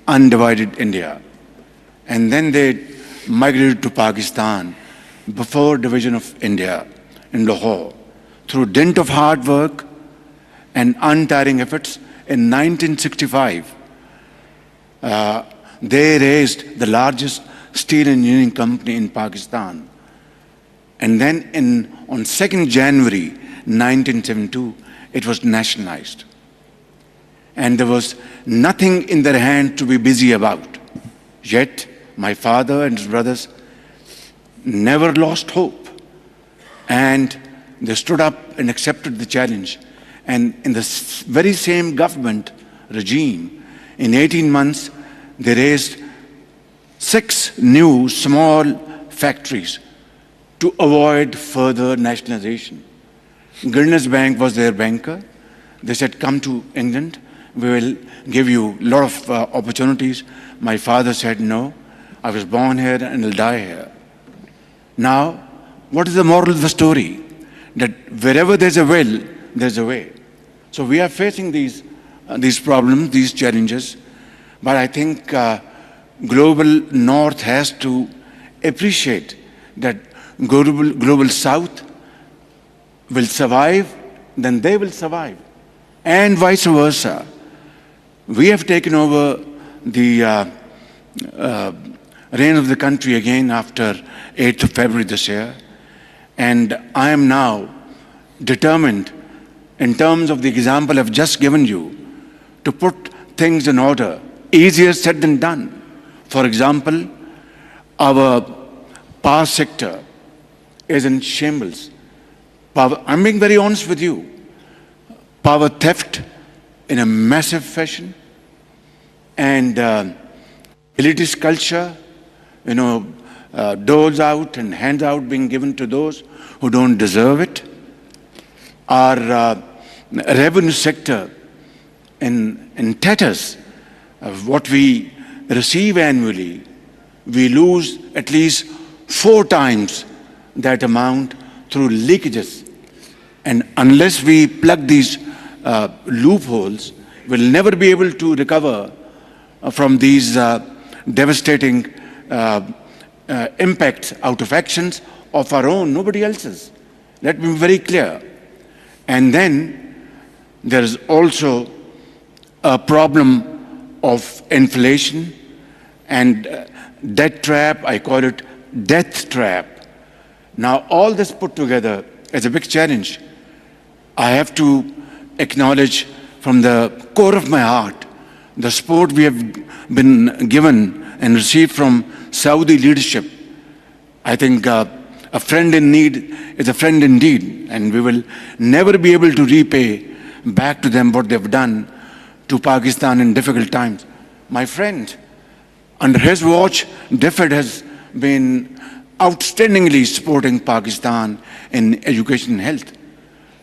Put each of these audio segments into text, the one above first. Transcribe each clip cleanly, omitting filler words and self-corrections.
undivided India. And then they migrated to Pakistan before division of India in Lahore. Through dint of hard work and untiring efforts, in 1965, they raised the largest steel engineering company in Pakistan. And then on 2nd January 1972, it was nationalized. And there was nothing in their hand to be busy about. Yet, my father and his brothers never lost hope. And they stood up and accepted the challenge. And in the very same government regime, in 18 months, they raised 6 new small factories to avoid further nationalization. Guinness Bank was their banker. They said, come to England, we will give you a lot of opportunities. My father said, no, I was born here and I'll die here. Now, what is the moral of the story? That wherever there's a will, there's a way. So we are facing these problems, these challenges, but I think global North has to appreciate that global South will survive, then they will survive, and vice versa. We have taken over the reign of the country again after 8th of February this year, and I am now determined, in terms of the example I've just given you, to put things in order. Easier said than done. For example, our power sector is in shambles. I'm being very honest with you. Power theft in a massive fashion, and elitist culture, doles out and hands out being given to those who don't deserve it. Our revenue sector in tatters. What we receive annually, we lose at least 4 times that amount through leakages. And unless we plug these loopholes, we'll never be able to recover from these devastating impacts out of actions of our own, nobody else's. Let me be very clear. And then there is also a problem of inflation and debt trap. I call it death trap. Now, all this put together is a big challenge. I have to acknowledge from the core of my heart the support we have been given and received from Saudi leadership. I think a friend in need is a friend indeed, and we will never be able to repay back to them what they've done to Pakistan in difficult times. My friend, under his watch, DFID has been outstandingly supporting Pakistan in education and health.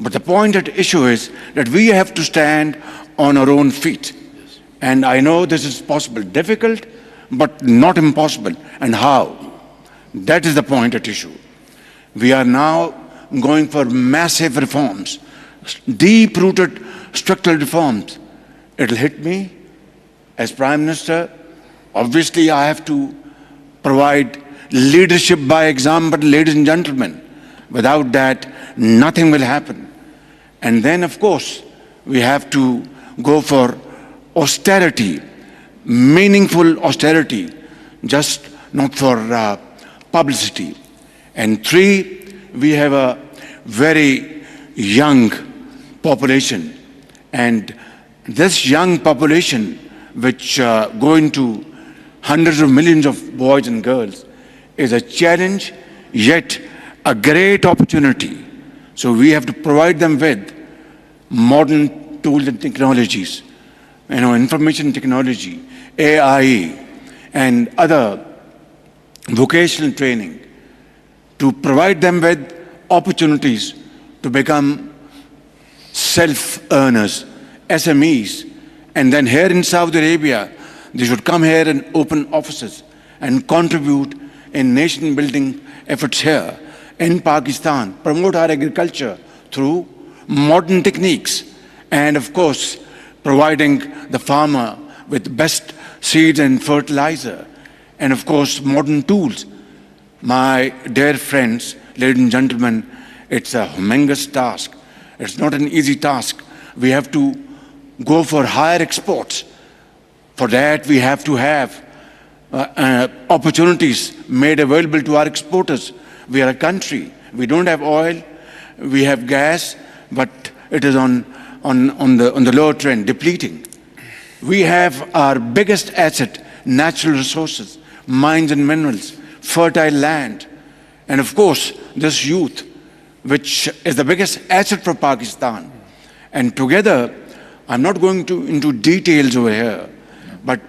But the point at issue is that we have to stand on our own feet. Yes. And I know this is possible, difficult, but not impossible. And how? That is the point at issue. We are now going for massive reforms, deep-rooted structural reforms. It'll hit me as Prime Minister. Obviously, I have to provide leadership by example, ladies and gentlemen. Without that, nothing will happen. And then, of course, we have to go for austerity, meaningful austerity, just not for publicity. And 3, we have a very young population. And this young population, which go into hundreds of millions of boys and girls, is a challenge, yet a great opportunity. So we have to provide them with modern tools and technologies, information technology, AI, and other vocational training, to provide them with opportunities to become self-earners, SMEs. And then here in Saudi Arabia, they should come here and open offices and contribute in nation-building efforts here. In Pakistan, promote our agriculture through modern techniques, and of course, providing the farmer with best seeds and fertilizer, and of course modern tools. My dear friends, ladies and gentlemen, it's a humongous task. It's not an easy task. We have to go for higher exports. For that, we have to have opportunities made available to our exporters. We are a country. We don't have oil. We have gas, but it is on the lower trend, depleting. We have our biggest asset, natural resources, mines and minerals, fertile land, and of course, this youth, which is the biggest asset for Pakistan. And together, I'm not going into details over here, but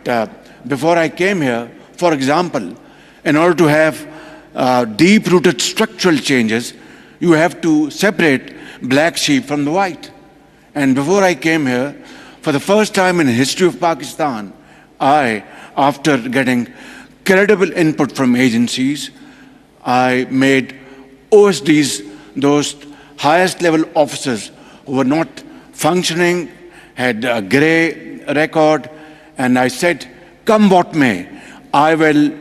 before I came here, for example, in order to have deep-rooted structural changes, you have to separate black sheep from the white. And before I came here, for the first time in the history of Pakistan, after getting credible input from agencies, I made OSDs, those highest level officers who were not functioning, had a grey record, and I said, come what may, I will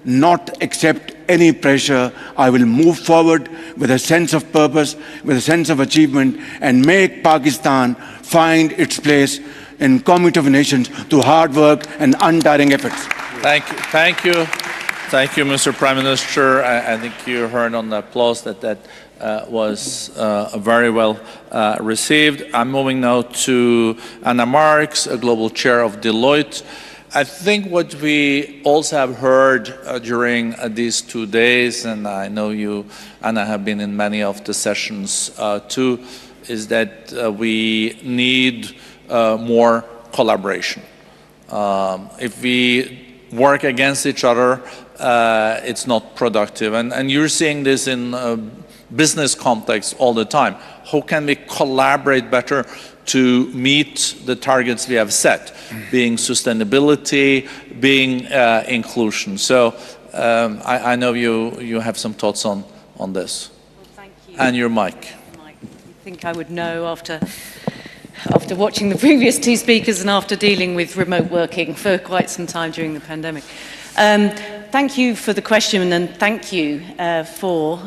not accept any pressure. I will move forward with a sense of purpose, with a sense of achievement, and make Pakistan find its place in Committee of Nations through hard work and untiring efforts. Thank you. Thank you. Thank you, Mr. Prime Minister. I think you heard on the applause that was very well received. I'm moving now to Anna Marks, a global chair of Deloitte. I think what we also have heard during these 2 days, and I know you, Anna, have been in many of the sessions too, is that we need more collaboration. If we work against each other, it's not productive. And you're seeing this in business context all the time. How can we collaborate better to meet the targets we have set, being sustainability, being inclusion? So I know you have some thoughts on this. Well, thank you. And your mic. I think I would know after watching the previous two speakers and after dealing with remote working for quite some time during the pandemic. Thank you for the question, and thank you for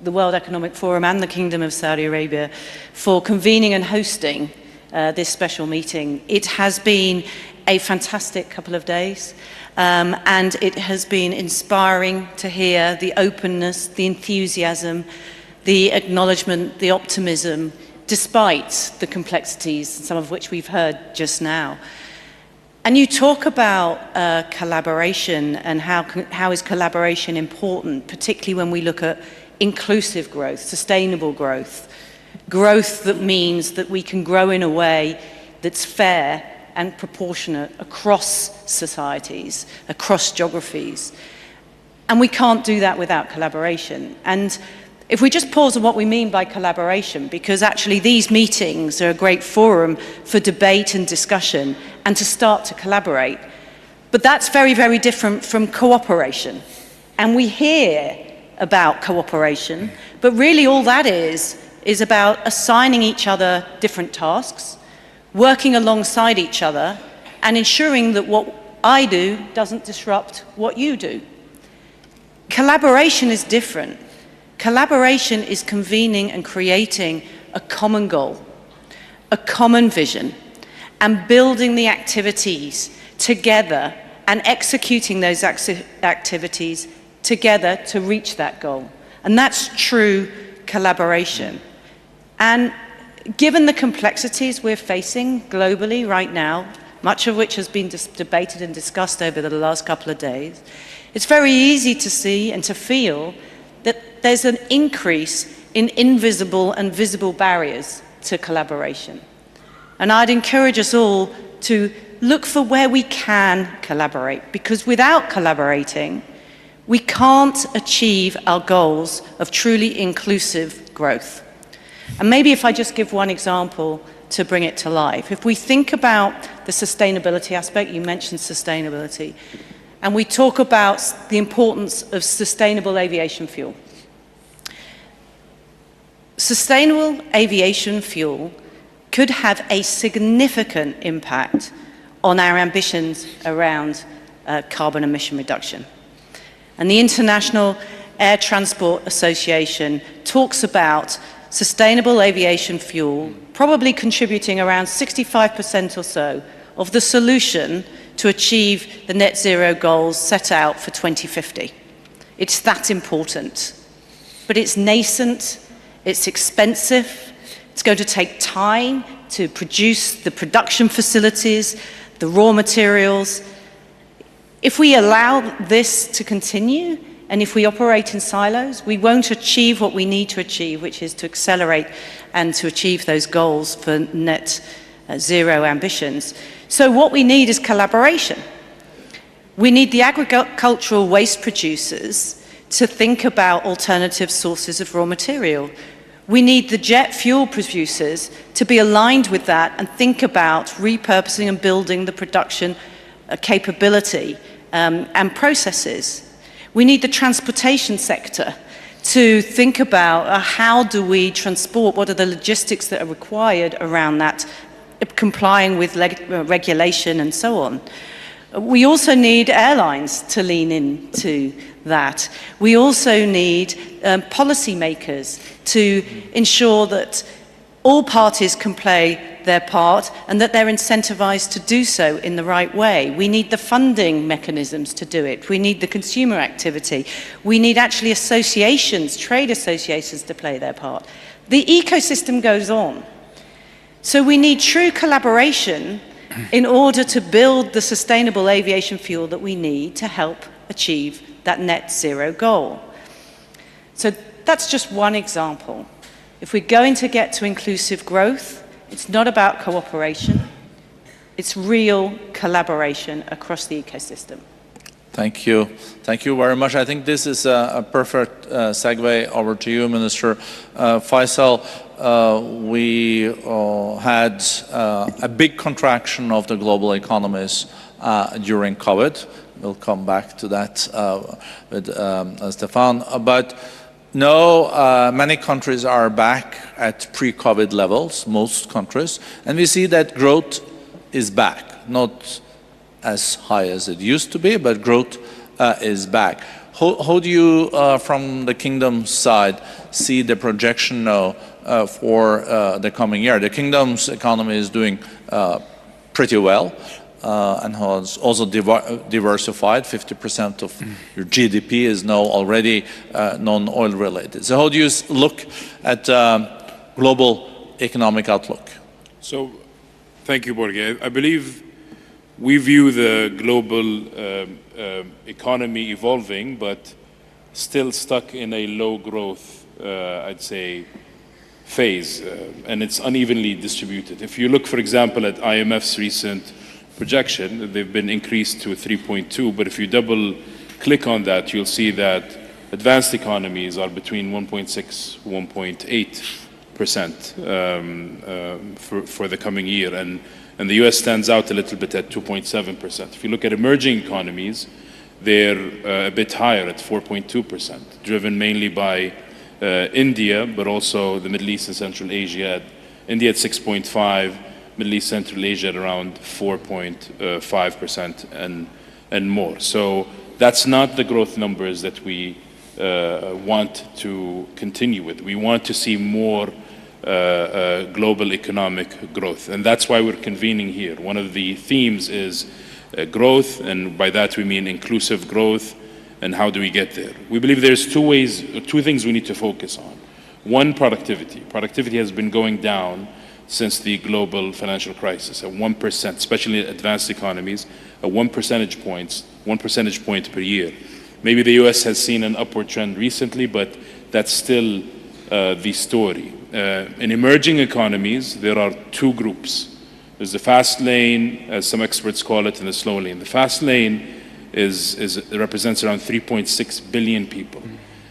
the World Economic Forum and the Kingdom of Saudi Arabia for convening and hosting this special meeting. It has been a fantastic couple of days, and it has been inspiring to hear the openness, the enthusiasm, the acknowledgement, the optimism, despite the complexities, some of which we've heard just now. And you talk about collaboration and how is collaboration important, particularly when we look at inclusive growth, sustainable growth, growth that means that we can grow in a way that's fair and proportionate across societies, across geographies. And we can't do that without collaboration. And if we just pause on what we mean by collaboration, because actually these meetings are a great forum for debate and discussion and to start to collaborate. But that's very, very different from cooperation. And we hear about cooperation, but really all that is about assigning each other different tasks, working alongside each other, and ensuring that what I do doesn't disrupt what you do. Collaboration is different. Collaboration is convening and creating a common goal, a common vision, and building the activities together and executing those activities together to reach that goal. And that's true collaboration. And given the complexities we're facing globally right now, much of which has been debated and discussed over the last couple of days, it's very easy to see and to feel that there's an increase in invisible and visible barriers to collaboration. And I'd encourage us all to look for where we can collaborate, because without collaborating, we can't achieve our goals of truly inclusive growth. And maybe if I just give one example to bring it to life. If we think about the sustainability aspect, you mentioned sustainability, and we talk about the importance of sustainable aviation fuel. Sustainable aviation fuel could have a significant impact on our ambitions around carbon emission reduction. And the International Air Transport Association talks about sustainable aviation fuel probably contributing around 65% or so of the solution to achieve the net zero goals set out for 2050. It's that important. But it's nascent, it's expensive, it's going to take time to produce the production facilities, the raw materials. If we allow this to continue, and if we operate in silos, we won't achieve what we need to achieve, which is to accelerate and to achieve those goals for net zero ambitions. So what we need is collaboration. We need the agricultural waste producers to think about alternative sources of raw material. We need the jet fuel producers to be aligned with that and think about repurposing and building the production capability and processes. We need the transportation sector to think about how do we transport, what are the logistics that are required around that, complying with regulation and so on. We also need airlines to lean into that. We also need policymakers to ensure that all parties can play their part and that they're incentivized to do so in the right way. We need the funding mechanisms to do it. We need the consumer activity. We need actually associations, trade associations to play their part. The ecosystem goes on. So we need true collaboration in order to build the sustainable aviation fuel that we need to help achieve that net zero goal. So that's just one example. If we're going to get to inclusive growth, it's not about cooperation, it's real collaboration across the ecosystem. Thank you. Thank you very much. I think this is a perfect segue over to you, Minister. Faisal, we had a big contraction of the global economies during COVID. We'll come back to that with Stefan. But no, many countries are back at pre-COVID levels, most countries, and we see that growth is back, not as high as it used to be, but growth is back. How do you, from the Kingdom's side, see the projection now for the coming year? The Kingdom's economy is doing pretty well and has also diversified. 50% of your GDP is now already non-oil related. So how do you look at global economic outlook? So, thank you, Borge. I believe we view the global economy evolving, but still stuck in a low growth, I'd say, phase, and it's unevenly distributed. If you look, for example, at IMF's recent projection, they've been increased to 3.2, but if you double click on that, you'll see that advanced economies are between 1.6, 1.8% for the coming year, and the US stands out a little bit at 2.7%. If you look at emerging economies, they're a bit higher at 4.2%, driven mainly by India, but also the Middle East and Central Asia. India at 6.5, Middle East, Central Asia at around 4.5% and more. So that's not the growth numbers that we want to continue with. We want to see more global economic growth, and that's why we're convening here. One of the themes is growth, and by that we mean inclusive growth, and how do we get there? We believe there's two things we need to focus on. One, productivity. Productivity has been going down since the global financial crisis at 1%, especially in advanced economies, at 1 percentage point per year. Maybe the US has seen an upward trend recently, but that's still the story. In emerging economies, there are two groups. There's the fast lane, as some experts call it, and the slow lane. The fast lane represents around 3.6 billion people.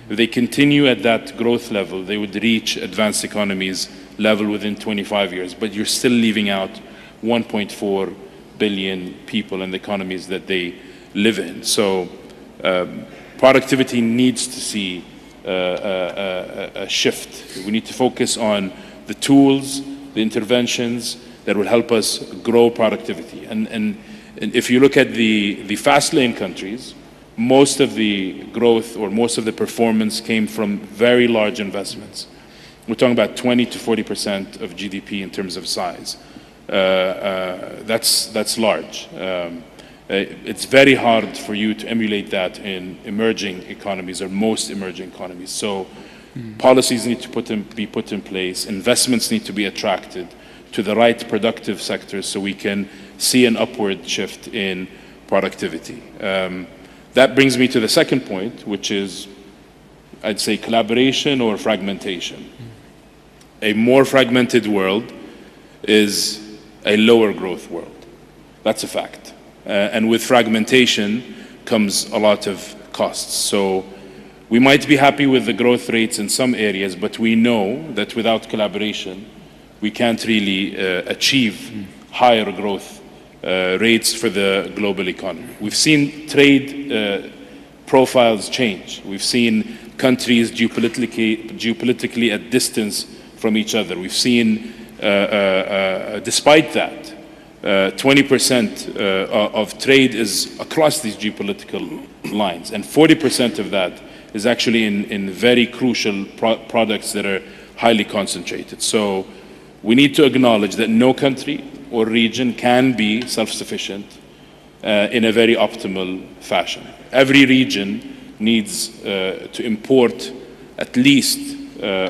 If they continue at that growth level, they would reach advanced economies level within 25 years, but you're still leaving out 1.4 billion people and the economies that they live in. So productivity needs to see a shift. We need to focus on the tools, the interventions that will help us grow productivity. And if you look at the fast lane countries, most of the growth or most of the performance came from very large investments. We're talking about 20 to 40% of GDP in terms of size. That's large. It's very hard for you to emulate that in emerging economies or most emerging economies. So policies need to be put in place, investments need to be attracted to the right productive sectors so we can see an upward shift in productivity. That brings me to the second point, which is, I'd say, collaboration or fragmentation. A more fragmented world is a lower growth world. That's a fact. And with fragmentation comes a lot of costs. So we might be happy with the growth rates in some areas, but we know that without collaboration, we can't really achieve higher growth rates for the global economy. We've seen trade profiles change. We've seen countries geopolitically at distance from each other. We've seen, despite that, 20% of trade is across these geopolitical lines, and 40% of that is actually in very crucial products that are highly concentrated. So we need to acknowledge that no country or region can be self-sufficient in a very optimal fashion. Every region needs to import at least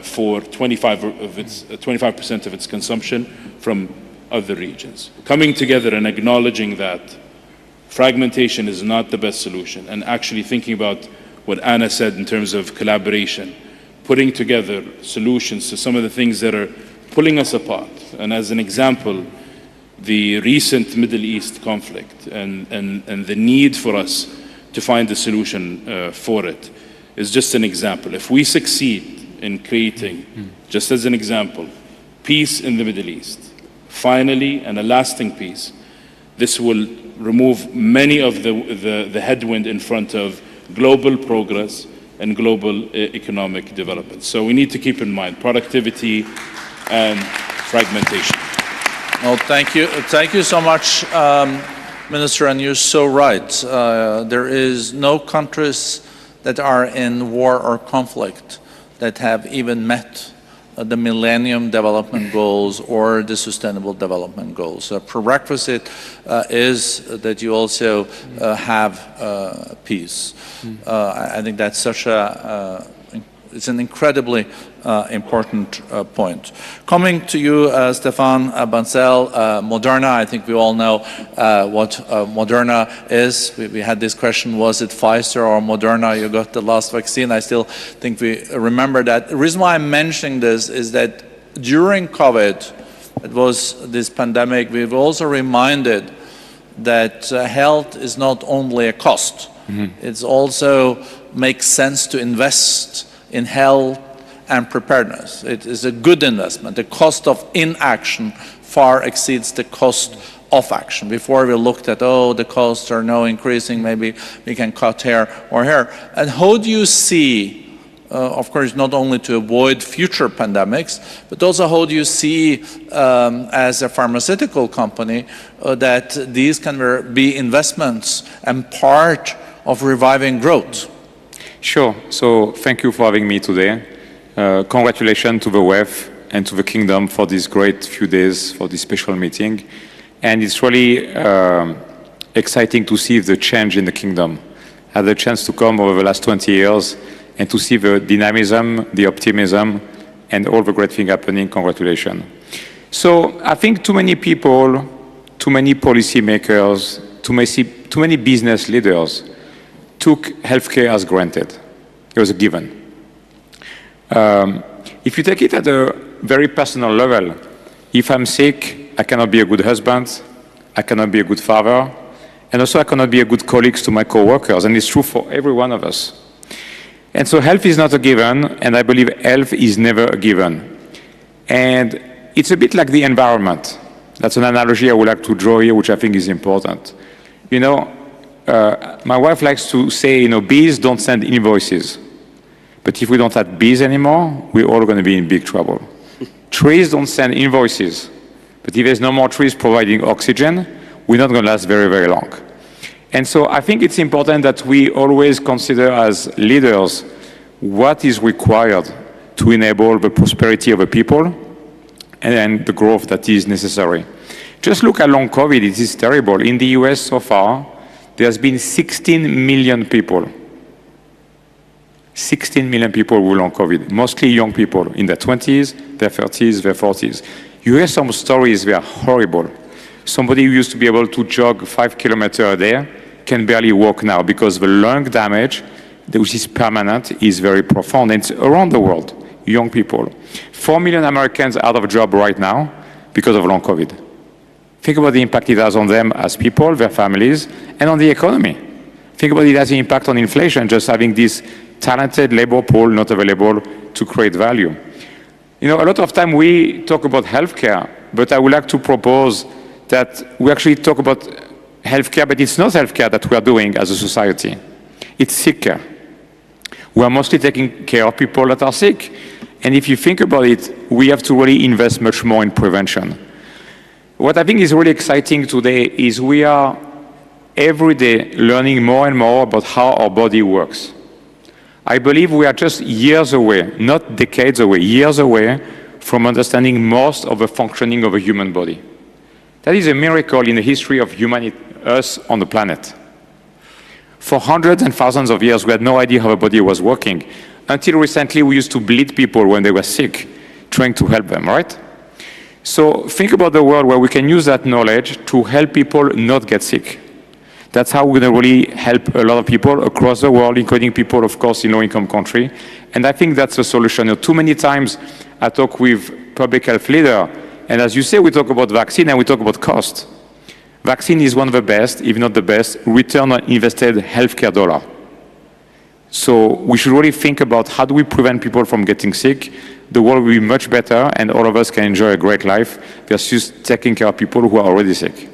for 25% of its consumption from other regions. Coming together and acknowledging that fragmentation is not the best solution, and actually thinking about what Anna said in terms of collaboration, putting together solutions to some of the things that are pulling us apart. And as an example, the recent Middle East conflict and the need for us to find a solution for it is just an example. If we succeed in creating, just as an example, peace in the Middle East, finally, and a lasting peace, this will remove many of the headwind in front of global progress and global economic development. So we need to keep in mind productivity and fragmentation. Well, thank you. Thank you so much, Minister, and you're so right. There is no countries that are in war or conflict that have even met the Millennium Development Goals or the Sustainable Development Goals. A prerequisite is that you also have peace. I think that's such it's an incredibly important point. Coming to you, Stéphane Bancel, Moderna, I think we all know what Moderna is. We had this question, was it Pfizer or Moderna? You got the last vaccine. I still think we remember that. The reason why I'm mentioning this is that during COVID, it was this pandemic, we've also reminded that health is not only a cost. It also makes sense to invest in health and preparedness. It is a good investment. The cost of inaction far exceeds the cost of action. Before we looked at, the costs are now increasing, maybe we can cut here or here. And how do you see, of course, not only to avoid future pandemics, but also how do you see, as a pharmaceutical company, that these can be investments and part of reviving growth? Sure. So thank you for having me today. Congratulations to the WEF and to the Kingdom for this great few days, for this special meeting. And it's really exciting to see the change in the Kingdom. I had the chance to come over the last 20 years and to see the dynamism, the optimism, and all the great things happening. Congratulations. So I think too many people, too many policymakers, too many business leaders took healthcare as granted. It was a given. If you take it at a very personal level, if I'm sick, I cannot be a good husband, I cannot be a good father, and also I cannot be a good colleague to my co-workers, and it's true for every one of us. And so health is not a given, and I believe health is never a given. And it's a bit like the environment. That's an analogy I would like to draw here, which I think is important. You know, my wife likes to say, bees don't send invoices. But if we don't have bees anymore, we're all going to be in big trouble. Trees don't send invoices. But if there's no more trees providing oxygen, we're not going to last very, very long. And so I think it's important that we always consider as leaders what is required to enable the prosperity of the people and the growth that is necessary. Just look at long COVID, it is terrible. In the US so far, there's been 16 million people. 16 million people with long COVID, mostly young people in their 20s, their 30s, their 40s. You hear some stories, they are horrible. Somebody who used to be able to jog 5 kilometers a day can barely walk now because the lung damage, which is permanent, is very profound. And it's around the world, young people. 4 million Americans out of a job right now because of long COVID. Think about the impact it has on them as people, their families, and on the economy. Think about it as an impact on inflation, just having this talented labor pool not available to create value. You know, a lot of time we talk about healthcare, but I would like to propose that we actually talk about healthcare, but it's not healthcare that we are doing as a society. It's sick care. We are mostly taking care of people that are sick. And if you think about it, we have to really invest much more in prevention. What I think is really exciting today is we are every day learning more and more about how our body works. I believe we are just years away, not decades away, years away from understanding most of the functioning of a human body. That is a miracle in the history of humanity, us on the planet. For hundreds and thousands of years, we had no idea how the body was working. Until recently, we used to bleed people when they were sick, trying to help them, right? So think about the world where we can use that knowledge to help people not get sick. That's how we're going to really help a lot of people across the world, including people, of course, in low-income countries. And I think that's the solution. You know, too many times I talk with public health leaders, and as you say, we talk about vaccine and we talk about cost. Vaccine is one of the best, if not the best, return on invested healthcare dollar. So we should really think about how do we prevent people from getting sick. The world will be much better and all of us can enjoy a great life versus taking care of people who are already sick.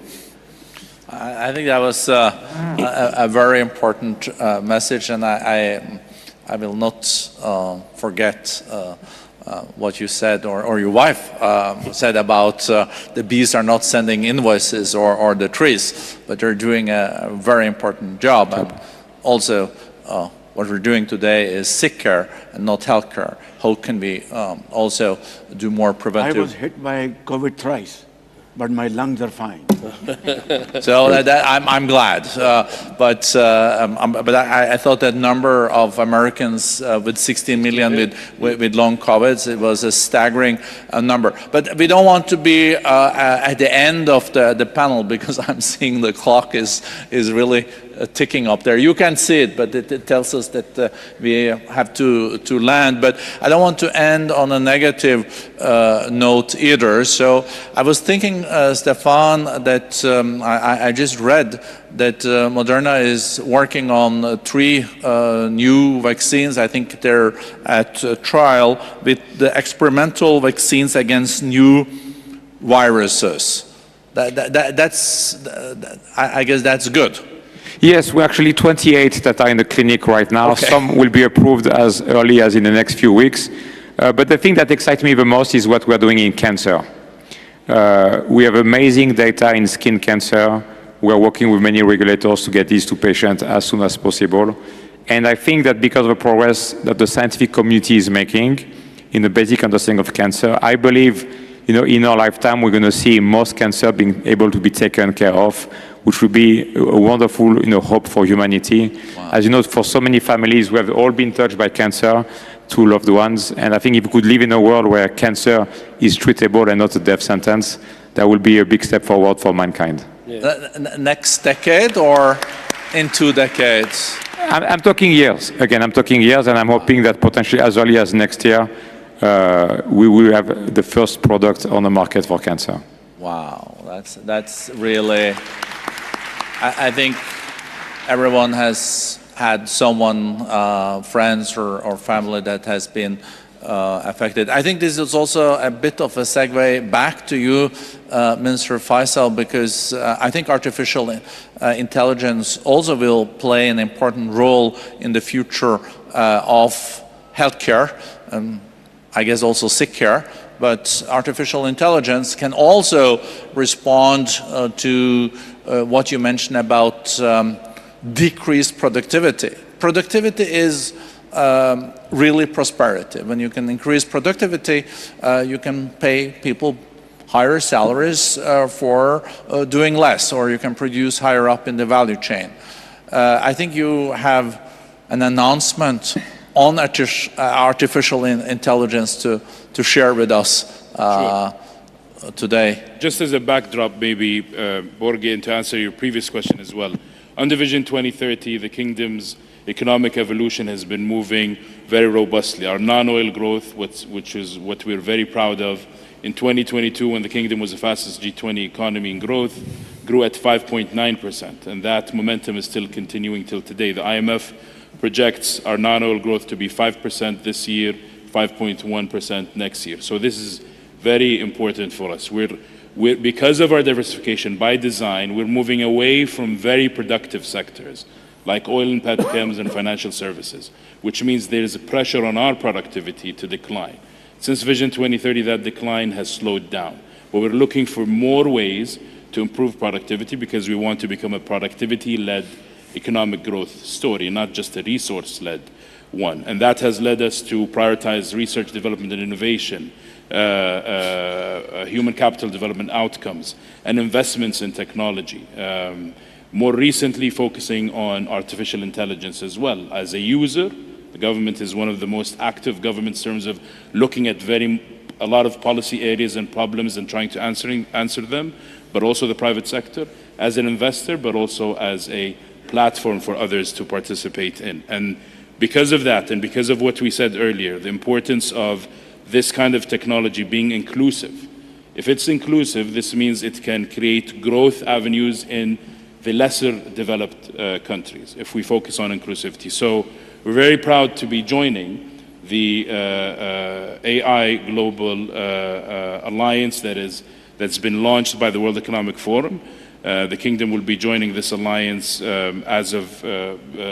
I think that was a very important message, and I will not forget what you said, or your wife said about the bees are not sending invoices or the trees, but they're doing a very important job. And also, what we're doing today is sick care and not health care. How can we also do more preventive? I was hit by COVID thrice, but my lungs are fine. So I'm glad, but I thought that number of Americans with 16 million with long COVID, it was a staggering number. But we don't want to be at the end of the panel because I'm seeing the clock is really ticking up there. You can see it, but it tells us that we have to land. But I don't want to end on a negative note either. So I was thinking, Stefan, that I just read that Moderna is working on 3 new vaccines. I think they're at trial with the experimental vaccines against new viruses. I guess that's good. Yes, we're actually 28 that are in the clinic right now. Okay. Some will be approved as early as in the next few weeks. But the thing that excites me the most is what we're doing in cancer. We have amazing data in skin cancer. We're working with many regulators to get these to patients as soon as possible. And I think that because of the progress that the scientific community is making in the basic understanding of cancer, I believe in our lifetime, we're going to see most cancer being able to be taken care of, which would be a wonderful hope for humanity. Wow. As you know, for so many families, we have all been touched by cancer, 2 loved ones. And I think if we could live in a world where cancer is treatable and not a death sentence, that will be a big step forward for mankind. Yeah. Next decade or in 2 decades? I'm talking years. Again, I'm talking years, and I'm hoping that potentially as early as next year, we will have the first product on the market for cancer. Wow, that's really, I think everyone has had someone, friends or family that has been affected. I think this is also a bit of a segue back to you, Minister Faisal, because I think artificial intelligence also will play an important role in the future of healthcare. I guess also sick care, but artificial intelligence can also respond to what you mentioned about decreased productivity. Productivity is really prosperity. When you can increase productivity, you can pay people higher salaries for doing less, or you can produce higher up in the value chain. I think you have an announcent on artificial intelligence to share with us today. Just as a backdrop, maybe, Borge, and to answer your previous question as well. Under Vision 2030, the Kingdom's economic evolution has been moving very robustly. Our non-oil growth, which is what we're very proud of, in 2022, when the Kingdom was the fastest G20 economy in growth, grew at 5.9%, and that momentum is still continuing till today. The IMF projects our non-oil growth to be 5% this year, 5.1% next year. So this is very important for us. Because of our diversification by design, we're moving away from very productive sectors like oil and petrochems and financial services, which means there is a pressure on our productivity to decline. Since Vision 2030, that decline has slowed down. But we're looking for more ways to improve productivity because we want to become a productivity-led economic growth story, not just a resource-led one. And that has led us to prioritize research, development, and innovation, human capital development outcomes, and investments in technology. More recently, focusing on artificial intelligence as well. As a user, the government is one of the most active governments in terms of looking at a lot of policy areas and problems and trying to answer them, but also the private sector. As an investor, but also as a platform for others to participate in. And because of that, and because of what we said earlier, the importance of this kind of technology being inclusive. If it's inclusive, this means it can create growth avenues in the lesser developed countries, if we focus on inclusivity. So we're very proud to be joining the AI Global Alliance that's been launched by the World Economic Forum. The Kingdom will be joining this alliance as of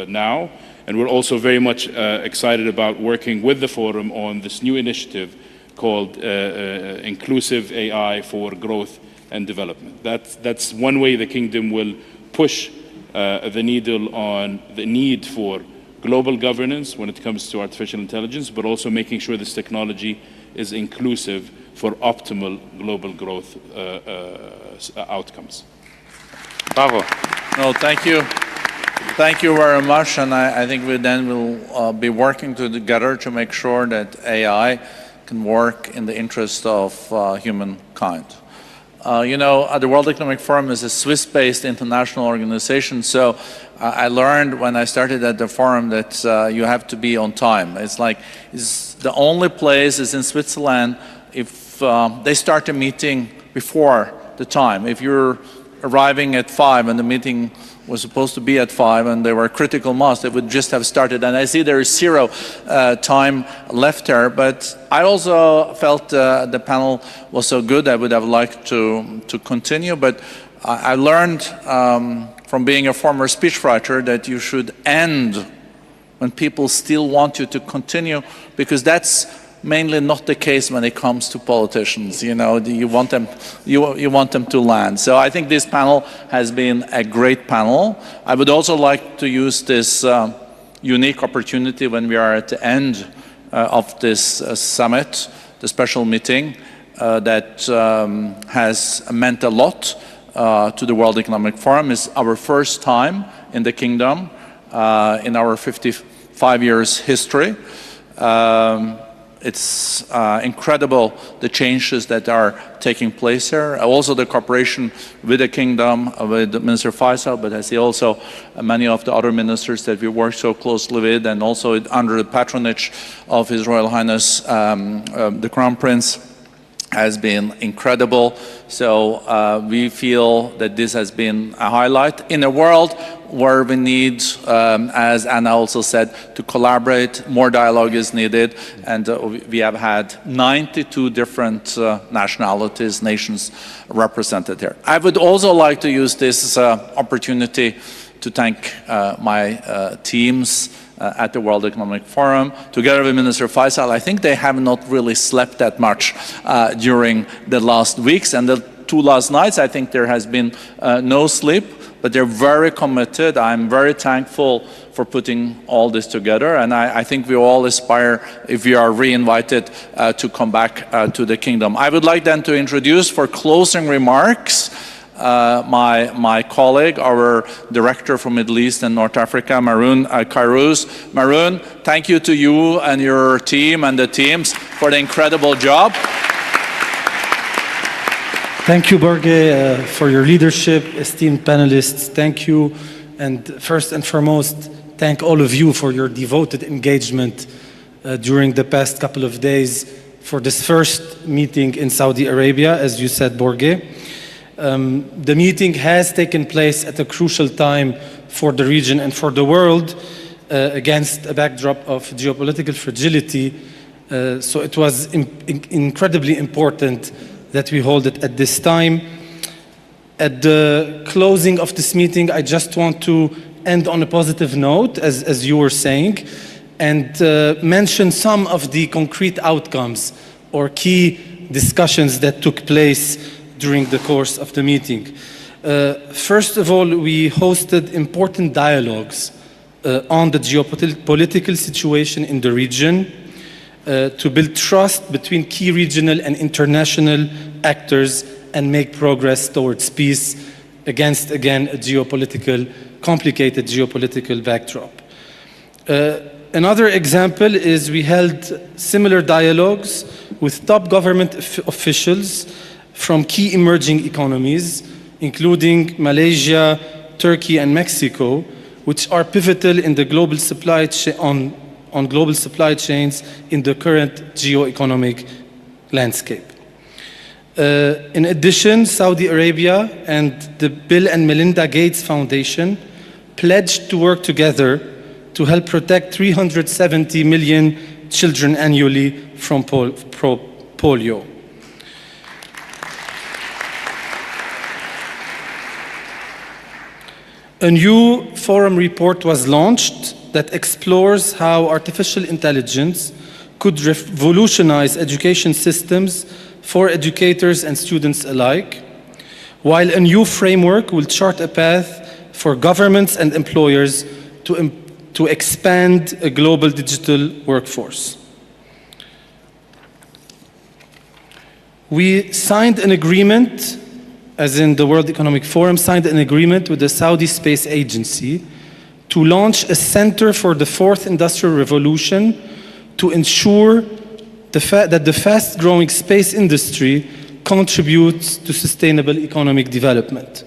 now. And we're also very much excited about working with the Forum on this new initiative called Inclusive AI for Growth and Development. That's one way the Kingdom will push the needle on the need for global governance when it comes to artificial intelligence, but also making sure this technology is inclusive for optimal global growth outcomes. Bravo. No, thank you. Thank you very much, and I think we then will be working together to make sure that AI can work in the interest of humankind. You know, the World Economic Forum is a Swiss-based international organization, so I learned when I started at the forum that you have to be on time. It's the only place is in Switzerland if they start a meeting before the time. If you're arriving at 5 and the meeting was supposed to be at 5 and there were critical mass, they would just have started. And I see there is 0 time left there. But I also felt the panel was so good, I would have liked to continue. But I learned from being a former speechwriter that you should end when people still want you to continue, because that's mainly not the case when it comes to politicians. You know, you want them to land. So I think this panel has been a great panel. I would also like to use this unique opportunity when we are at the end of this summit, the special meeting that has meant a lot to the World Economic Forum. It's our first time in the Kingdom in our 55 years history. It's incredible the changes that are taking place here. Also the cooperation with the Kingdom, with Minister Faisal, but I see also many of the other ministers that we work so closely with, and also under the patronage of His Royal Highness the Crown Prince, has been incredible. So we feel that this has been a highlight in a world where we need, as Anna also said, to collaborate. More dialogue is needed, and we have had 92 different nationalities, nations represented here. I would also like to use this opportunity to thank my teams at the World Economic Forum. Together with Minister Faisal, I think they have not really slept that much during the last weeks, and the 2 last nights, I think there has been no sleep, but they're very committed. I'm very thankful for putting all this together, and I think we all aspire, if we are re-invited, to come back to the kingdom. I would like then to introduce for closing remarks my colleague, our director for Middle East and North Africa, Maroon Kairouz. Maroon, thank you to you and your team and the teams for the incredible job. Thank you, Borge, for your leadership. Esteemed panelists, thank you. And first and foremost, thank all of you for your devoted engagement during the past couple of days for this first meeting in Saudi Arabia, as you said, Borge. The meeting has taken place at a crucial time for the region and for the world against a backdrop of geopolitical fragility. So it was incredibly important that we hold it at this time. At the closing of this meeting, I just want to end on a positive note, as you were saying, and mention some of the concrete outcomes or key discussions that took place during the course of the meeting. First of all, we hosted important dialogues on the geopolitical situation in the region, to build trust between key regional and international actors and make progress towards peace against, again, a complicated geopolitical backdrop. Another example is we held similar dialogues with top government officials from key emerging economies, including Malaysia, Turkey, and Mexico, which are pivotal in the global supply chain on global supply chains in the current geo-economic landscape. In addition, Saudi Arabia and the Bill and Melinda Gates Foundation pledged to work together to help protect 370 million children annually from polio. A new forum report was launched that explores how artificial intelligence could revolutionize education systems for educators and students alike, while a new framework will chart a path for governments and employers to expand a global digital workforce. We signed an agreement, as in the World Economic Forum, signed an agreement with the Saudi Space Agency to launch a Center for the Fourth Industrial Revolution to ensure that the fast-growing space industry contributes to sustainable economic development.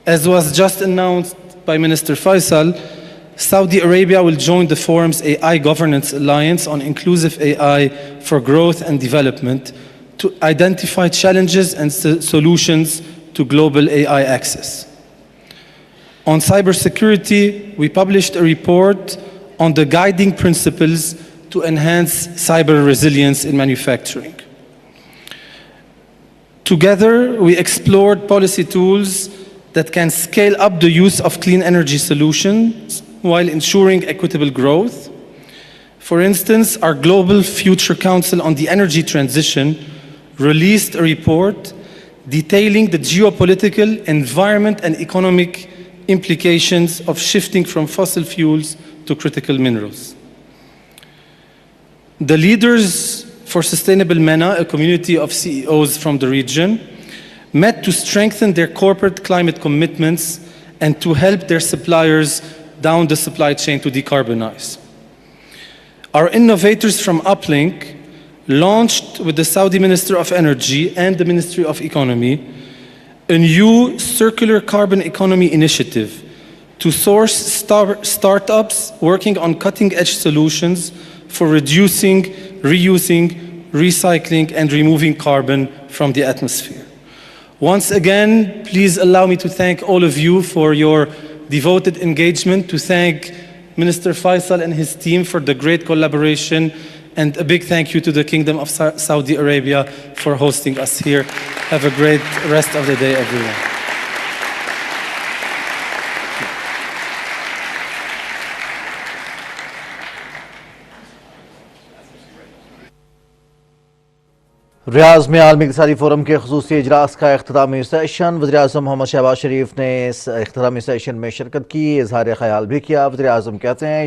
As was just announced by Minister Faisal, Saudi Arabia will join the forum's AI Governance Alliance on Inclusive AI for Growth and Development to identify challenges and solutions to global AI access. On cybersecurity, we published a report on the guiding principles to enhance cyber resilience in manufacturing. Together, we explored policy tools that can scale up the use of clean energy solutions while ensuring equitable growth. For instance, our Global Future Council on the Energy Transition released a report detailing the geopolitical, environment, and economic implications of shifting from fossil fuels to critical minerals. The leaders for Sustainable MENA, a community of CEOs from the region, met to strengthen their corporate climate commitments and to help their suppliers down the supply chain to decarbonize. Our innovators from Uplink launched with the Saudi Minister of Energy and the Ministry of Economy a new circular carbon economy initiative to source startups working on cutting-edge solutions for reducing, reusing, recycling, and removing carbon from the atmosphere. Once again, please allow me to thank all of you for your devoted engagement, to thank Minister Faisal and his team for the great collaboration, and a big thank you to the Kingdom of Saudi Arabia for hosting us here. Have a great rest of the day, everyone. रियाज में आलमी इक़्तिसादी forum के ख़ुसूसी इजलास का इख्तितामी session. वज़ीर-ए-आज़म मोहम्मद शहबाज शरीफ ने इस इख्तितामी session में शिरकत की, इजहार ख्याल भी किया। वज़ीर-ए-आज़म कहते हैं